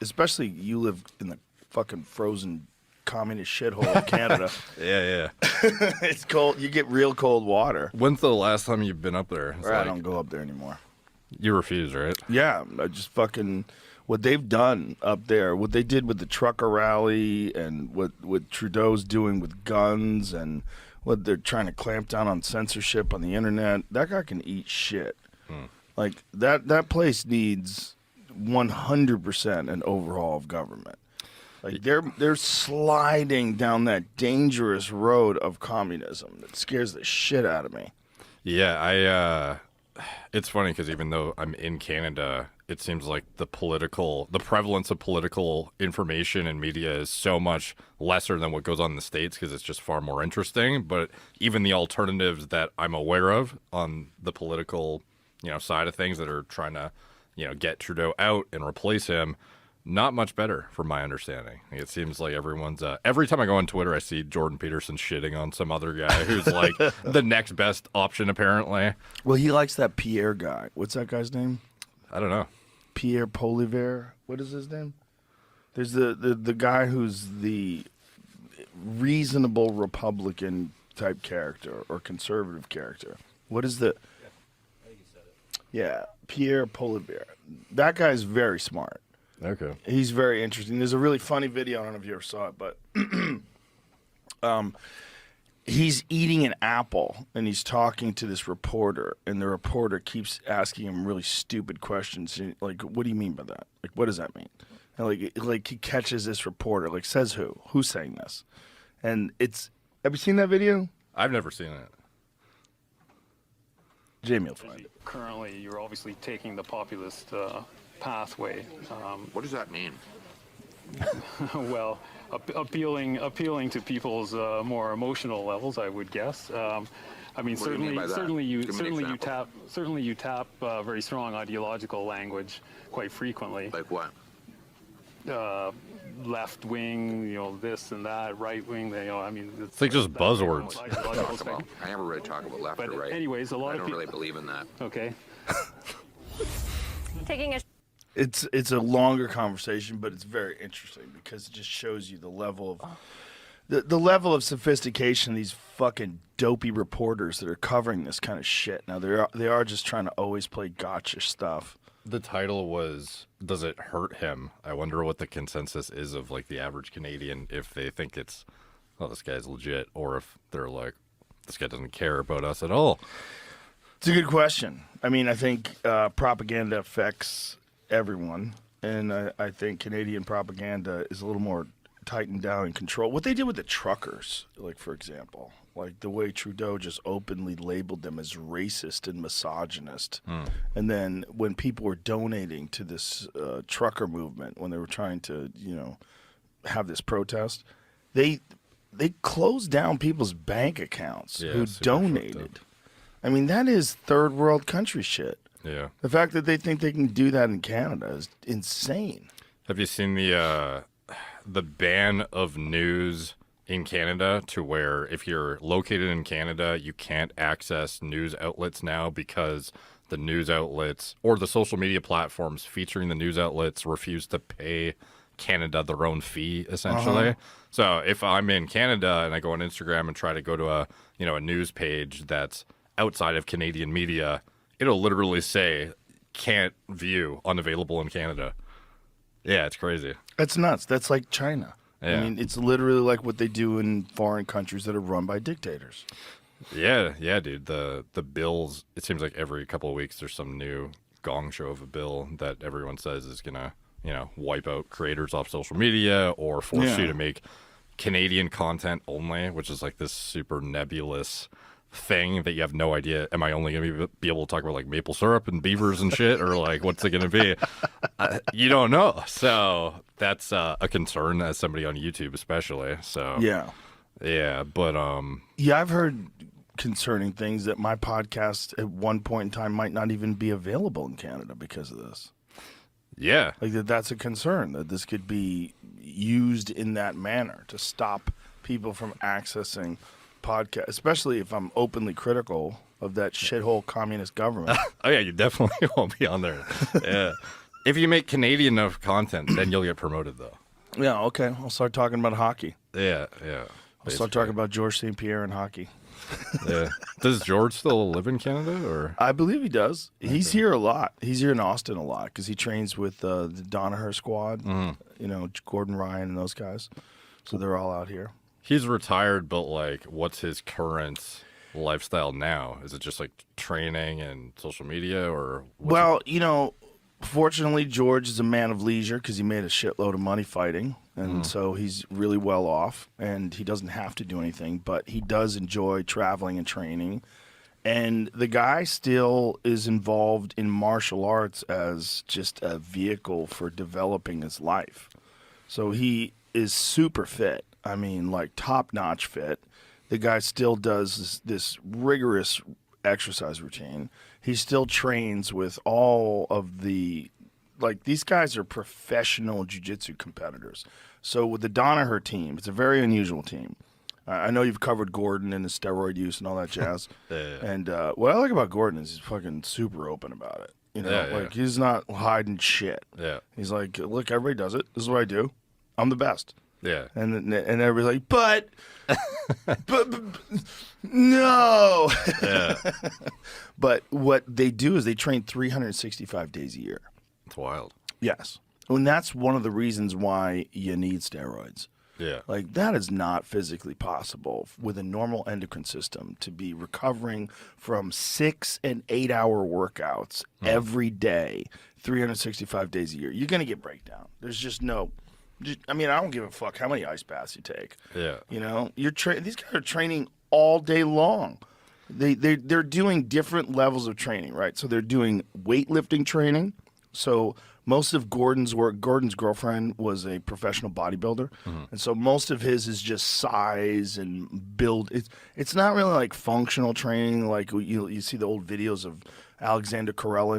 especially you live in the fucking frozen communist shithole of Canada. Yeah. It's cold. You get real cold water. When's the last time you've been up there? I don't go up there anymore. You refuse, right? Yeah, I just fucking what they've done up there, what they did with the trucker rally, and what Trudeau's doing with guns, and what they're trying to clamp down on censorship on the internet. That guy can eat shit. Like that place needs 100% an overhaul of government. Like they're sliding down that dangerous road of communism that scares the shit out of me. Yeah, it's funny because even though I'm in Canada, it seems like the prevalence of political information and media is so much lesser than what goes on in the States because it's just far more interesting. But even the alternatives that I'm aware of on the political, side of things that are trying to, get Trudeau out and replace him, not much better from my understanding. It seems like everyone's every time I go on Twitter, I see Jordan Peterson shitting on some other guy who's like the next best option, apparently. Well, he likes that Pierre guy. What's that guy's name? I don't know. Pierre Polivier. What is his name? There's the guy who's the reasonable Republican type character or conservative character. What is the... I think you said it. Yeah, Pierre Polivier. That guy's very smart. Okay. He's very interesting. There's a really funny video. I don't know if you ever saw it, but he's eating an apple and he's talking to this reporter, and the reporter keeps asking him really stupid questions. Like, what do you mean by that? Like, what does that mean? And like he catches this reporter, like, says who? Who's saying this? And have you seen that video? I've never seen it. Jamie will find it. Currently, you're obviously taking the populist pathway. What does that mean? Well, appealing to people's more emotional levels, I would guess. I mean, What do you mean by that? certainly Give me an you tap very strong ideological language quite frequently. Like what? Left wing, this and that, right wing. I mean, It's like just buzzwords. Talk about. I never really talk about left But or right. anyways, a lot I of don't people. really believe in that. Okay. Taking a It's a longer conversation, but it's very interesting because it just shows you the level of the level of sophistication of these fucking dopey reporters that are covering this kind of shit. Now they are just trying to always play gotcha stuff. The title was, "Does it hurt him?" I wonder what the consensus is of like the average Canadian, if they think it's, oh, this guy's legit, or if they're like, this guy doesn't care about us at all. It's a good question. I mean, I think propaganda affects everyone, and I think Canadian propaganda is a little more tightened down and controlled. What they did with the truckers, like, for example, like the way Trudeau just openly labeled them as racist and misogynist. And then when people were donating to this trucker movement, when they were trying to, have this protest, they closed down people's bank accounts who donated. I mean, that is third world country shit. Yeah. The fact that they think they can do that in Canada is insane. Have you seen the ban of news in Canada, to where if you're located in Canada, you can't access news outlets now because the news outlets or the social media platforms featuring the news outlets refuse to pay Canada their own fee, essentially. So if I'm in Canada and I go on Instagram and try to go to a news page that's outside of Canadian media, it'll literally say can't view, unavailable in Canada. Yeah, it's crazy. That's nuts. That's like China. Yeah. I mean, it's literally like what they do in foreign countries that are run by dictators. Yeah, dude. The bills, it seems like every couple of weeks there's some new gong show of a bill that everyone says is gonna, wipe out creators off social media or force you to make Canadian content only, which is like this super nebulous thing that you have no idea. Am I only going to be able to talk about like maple syrup and beavers and shit, or like what's it going to be? You don't know. So that's a concern as somebody on YouTube, especially. So yeah, but I've heard concerning things that my podcast at one point in time might not even be available in Canada because of this. Yeah, like that's a concern that this could be used in that manner to stop people from accessing podcast, especially if I'm openly critical of that shithole communist government. Oh yeah, you definitely won't be on there. Yeah, If you make Canadian enough content, then you'll get promoted, though. Yeah, okay. I'll start talking about hockey. Yeah. I'll start talking about George St. Pierre and hockey. Yeah. Does George still live in Canada, or? I believe he does. He's here a lot. He's here in Austin a lot because he trains with the Danaher squad. You know, Gordon Ryan and those guys. So they're all out here. He's retired, but like, what's his current lifestyle now? Is it just like training and social media, or? Well, you know, fortunately, George is a man of leisure because he made a shitload of money fighting. And so he's really well off, and he doesn't have to do anything, but he does enjoy traveling and training. And the guy still is involved in martial arts as just a vehicle for developing his life. So he is super fit. I mean, like top-notch fit. The guy still does this rigorous exercise routine. He still trains with all of the, like, these guys are professional jiu-jitsu competitors. So with the Danaher team, it's a very unusual team. I know you've covered Gordon and his steroid use and all that jazz. And what I like about Gordon is he's fucking super open about it. You know, like he's not hiding shit. Yeah. He's like, look, everybody does it. This is what I do. I'm the best. Yeah. And everybody's like, but no. Yeah. But what they do is they train 365 days a year. It's wild. Yes. And that's one of the reasons why you need steroids. Yeah. Like, that is not physically possible with a normal endocrine system to be recovering from 6 and 8 hour workouts every day, 365 days a year. You're going to get breakdown. There's just no, I mean, I don't give a fuck how many ice baths you take. Yeah. You know, these guys are training all day long. They're doing different levels of training, right? So they're doing weightlifting training. So most of Gordon's work, Gordon's girlfriend was a professional bodybuilder. And so most of his is just size and build. It's not really like functional training like you see the old videos of Alexander Karelin